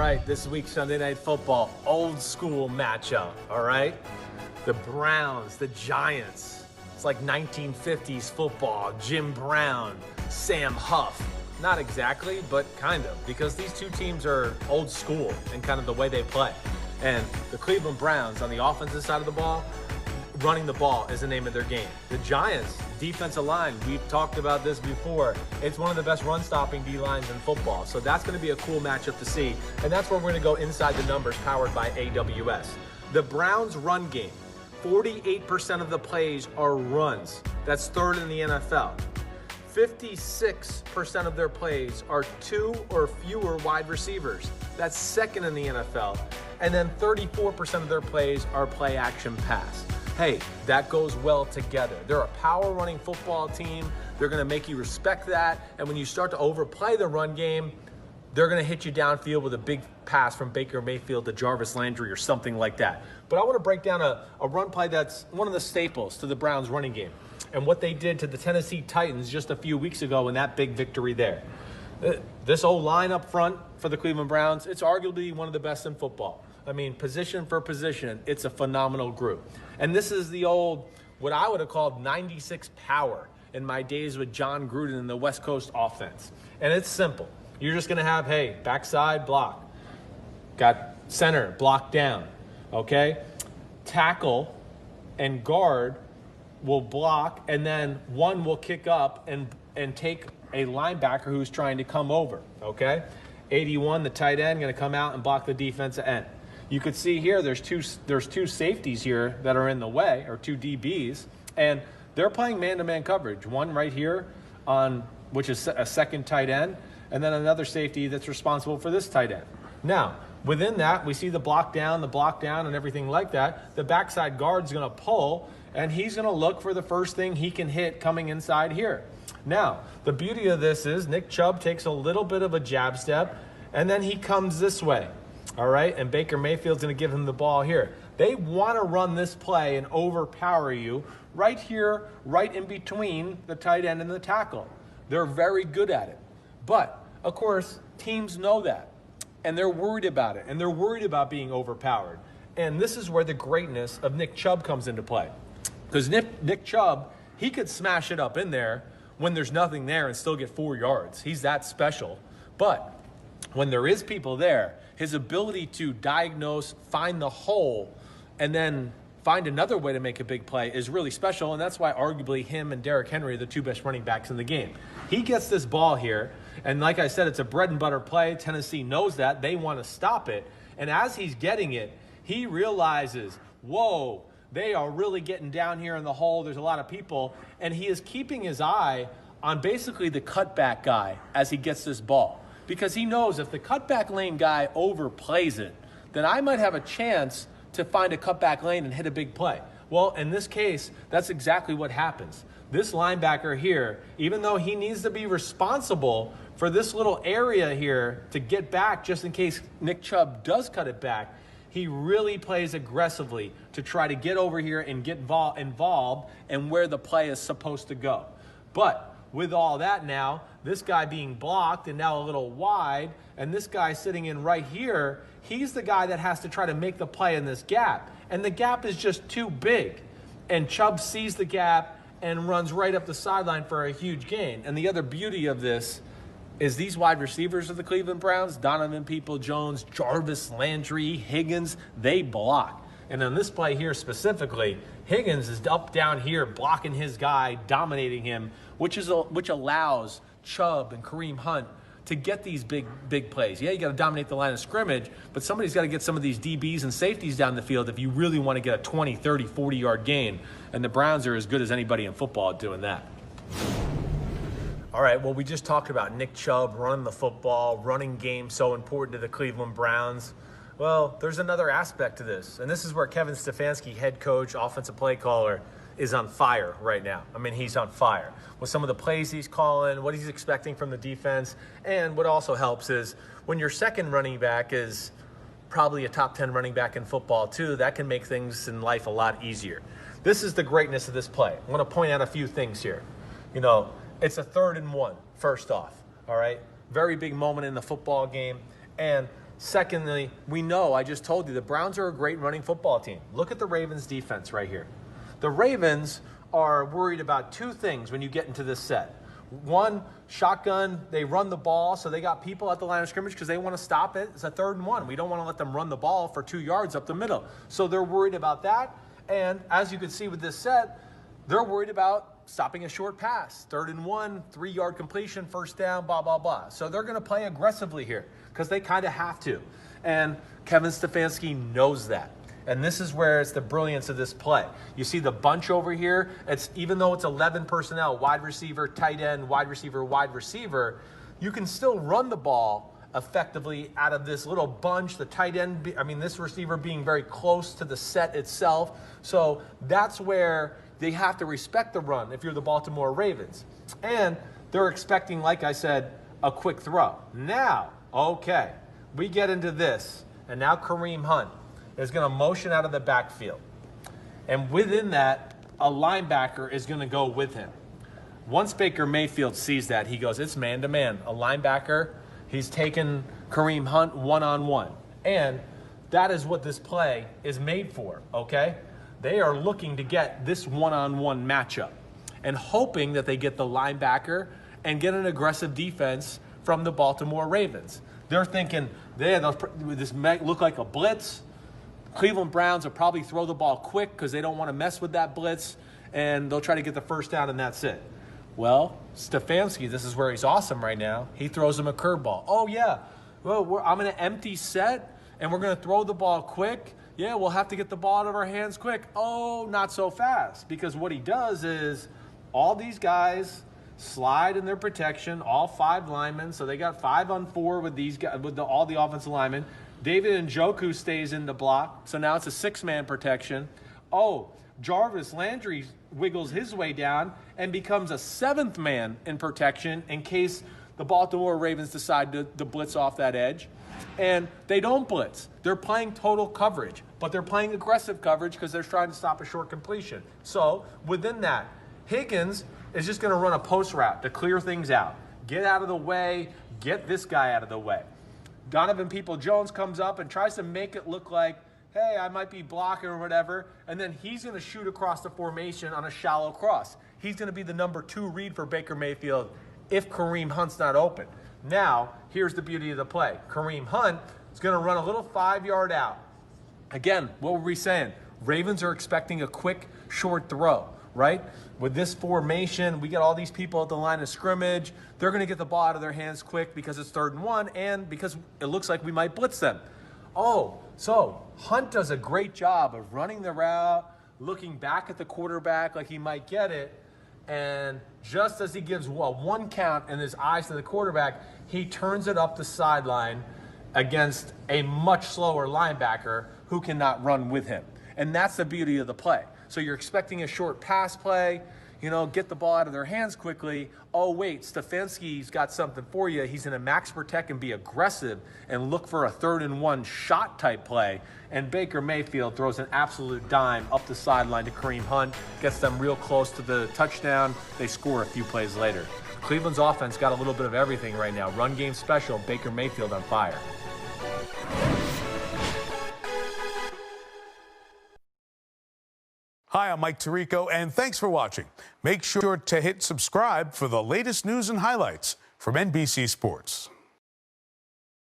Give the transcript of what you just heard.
right, this week's Sunday Night Football, old school matchup, all right? The Browns, the Giants. It's like 1950s football. Jim Brown, Sam Huff. Not exactly, but kind of, because these two teams are old school in kind of the way they play. And the Cleveland Browns on the offensive side of the ball, running the ball is the name of their game. The Giants, defensive line, we've talked about this before. It's one of the best run-stopping D-lines in football. So that's going to be a cool matchup to see. And that's where we're going to go inside the numbers powered by AWS. The Browns' run game, 48% of the plays are runs. That's third in the NFL. 56% of their plays are two or fewer wide receivers. That's second in the NFL. And then 34% of their plays are play action pass. Hey, that goes well together. They're a power running football team. They're going to make you respect that. And when you start to overplay the run game, they're going to hit you downfield with a big pass from Baker Mayfield to Jarvis Landry or something like that. But I want to break down a run play that's one of the staples to the Browns running game and what they did to the Tennessee Titans just a few weeks ago in that big victory there. This O-line up front for the Cleveland Browns, it's arguably one of the best in football. I mean, position for position, it's a phenomenal group. And this is the old, what I would have called 96 power in my days with John Gruden in the West Coast offense. And it's simple. You're just going to have, hey, backside block. Got center block down, okay? Tackle and guard will block, and then one will kick up and take a linebacker who's trying to come over, okay? 81, the tight end, going to come out and block the defensive end. You could see here there's two safeties here that are in the way, or two DBs, and they're playing man-to-man coverage. One right here on which is a second tight end, and then another safety that's responsible for this tight end. Now, within that, we see the block down, and everything like that. The backside guard's going to pull, and he's going to look for the first thing he can hit coming inside here. Now, the beauty of this is Nick Chubb takes a little bit of a jab step, and then he comes this way. All right, and Baker Mayfield's going to give him the ball here. They want to run this play and overpower you right here, right in between the tight end and the tackle. They're very good at it. But, of course, teams know that, and they're worried about it, and they're worried about being overpowered. And this is where the greatness of Nick Chubb comes into play. Because Nick Chubb, he could smash it up in there when there's nothing there and still get 4 yards. He's that special. But when there is people there, his ability to diagnose, find the hole, and then find another way to make a big play is really special, and that's why arguably him and Derrick Henry are the two best running backs in the game. He gets this ball here, and like I said, it's a bread and butter play. Tennessee knows that. They want to stop it, and as he's getting it, he realizes, whoa, they are really getting down here in the hole. There's a lot of people, and he is keeping his eye on basically the cutback guy as he gets this ball. Because he knows if the cutback lane guy overplays it, then I might have a chance to find a cutback lane and hit a big play. Well, in this case, that's exactly what happens. This linebacker here, even though he needs to be responsible for this little area here to get back just in case Nick Chubb does cut it back, he really plays aggressively to try to get over here and get involved and where the play is supposed to go. But with all that now, this guy being blocked and now a little wide, and this guy sitting in right here, he's the guy that has to try to make the play in this gap. And the gap is just too big. And Chubb sees the gap and runs right up the sideline for a huge gain. And the other beauty of this is these wide receivers of the Cleveland Browns, Donovan Peoples-Jones, Jarvis Landry, Higgins, they block. And on this play here specifically, Higgins is up down here blocking his guy, dominating him, which allows Chubb and Kareem Hunt to get these big plays. Yeah, you got to dominate the line of scrimmage, but somebody's got to get some of these DBs and safeties down the field if you really want to get a 20, 30, 40-yard gain. And the Browns are as good as anybody in football at doing that. All right, well, we just talked about Nick Chubb running the football, running game so important to the Cleveland Browns. Well, there's another aspect to this, and this is where Kevin Stefanski, head coach, offensive play caller, is on fire right now. I mean, he's on fire with some of the plays he's calling, what he's expecting from the defense, and what also helps is when your second running back is probably a top 10 running back in football too, that can make things in life a lot easier. This is the greatness of this play. I want to point out a few things here. You know, it's a 3rd and 1, first off, all right? Very big moment in the football game, and Secondly, we know, I just told you, the Browns are a great running football team. Look at the Ravens defense right here. The Ravens are worried about two things when you get into this set. One, shotgun, they run the ball, so they got people at the line of scrimmage because they want to stop it. It's a 3rd and 1. We don't want to let them run the ball for 2 yards up the middle. So they're worried about that. And as you can see with this set, they're worried about stopping a short pass. 3rd and 1, 3-yard completion, 1st down, blah, blah, blah. So they're going to play aggressively here because they kind of have to. And Kevin Stefanski knows that. And this is where it's the brilliance of this play. You see the bunch over here. It's even though it's 11 personnel, wide receiver, tight end, wide receiver, you can still run the ball effectively out of this little bunch. The tight end, this receiver being very close to the set itself. So that's where they have to respect the run if you're the Baltimore Ravens. And they're expecting, like I said, a quick throw. Now, okay, we get into this, and now Kareem Hunt is going to motion out of the backfield. And within that, a linebacker is going to go with him. Once Baker Mayfield sees that, he goes, it's man-to-man. A linebacker, he's taken Kareem Hunt one-on-one. And that is what this play is made for, okay? They are looking to get this one-on-one matchup and hoping that they get the linebacker and get an aggressive defense from the Baltimore Ravens. They're thinking, this might look like a blitz. Cleveland Browns will probably throw the ball quick because they don't want to mess with that blitz, and they'll try to get the 1st down, and that's it. Well, Stefanski, this is where he's awesome right now. He throws him a curveball. Oh, yeah, well, I'm in an empty set, and we're going to throw the ball quick. Yeah, we'll have to get the ball out of our hands quick. Oh, not so fast, because what he does is all these guys slide in their protection, all 5 linemen, so they got 5 on 4 with these guys, with all the offensive linemen. David Njoku stays in the block, so now it's a 6-man protection. Oh, Jarvis Landry wiggles his way down and becomes a 7th man in protection in case the Baltimore Ravens decide to blitz off that edge. And they don't blitz. They're playing total coverage, but they're playing aggressive coverage because they're trying to stop a short completion. So within that, Higgins is just going to run a post route to clear things out. Get out of the way. Get this guy out of the way. Donovan Peoples-Jones comes up and tries to make it look like, hey, I might be blocking or whatever, and then he's going to shoot across the formation on a shallow cross. He's going to be the number 2 read for Baker Mayfield if Kareem Hunt's not open. Now, here's the beauty of the play. Kareem Hunt is going to run a little 5-yard out. Again, what were we saying? Ravens are expecting a quick, short throw, right? With this formation, we got all these people at the line of scrimmage. They're going to get the ball out of their hands quick because it's 3rd and 1 and because it looks like we might blitz them. Oh, so Hunt does a great job of running the route, looking back at the quarterback like he might get it, and just as he gives 1 count and his eyes to the quarterback, he turns it up the sideline against a much slower linebacker who cannot run with him. And that's the beauty of the play. So you're expecting a short pass play, get the ball out of their hands quickly. Oh, wait, Stefanski's got something for you. He's in a max protect and be aggressive and look for a 3rd and 1 shot type play. And Baker Mayfield throws an absolute dime up the sideline to Kareem Hunt, gets them real close to the touchdown. They score a few plays later. Cleveland's offense got a little bit of everything right now. Run game special, Baker Mayfield on fire. Hi, I'm Mike Tirico, and thanks for watching. Make sure to hit subscribe for the latest news and highlights from NBC Sports.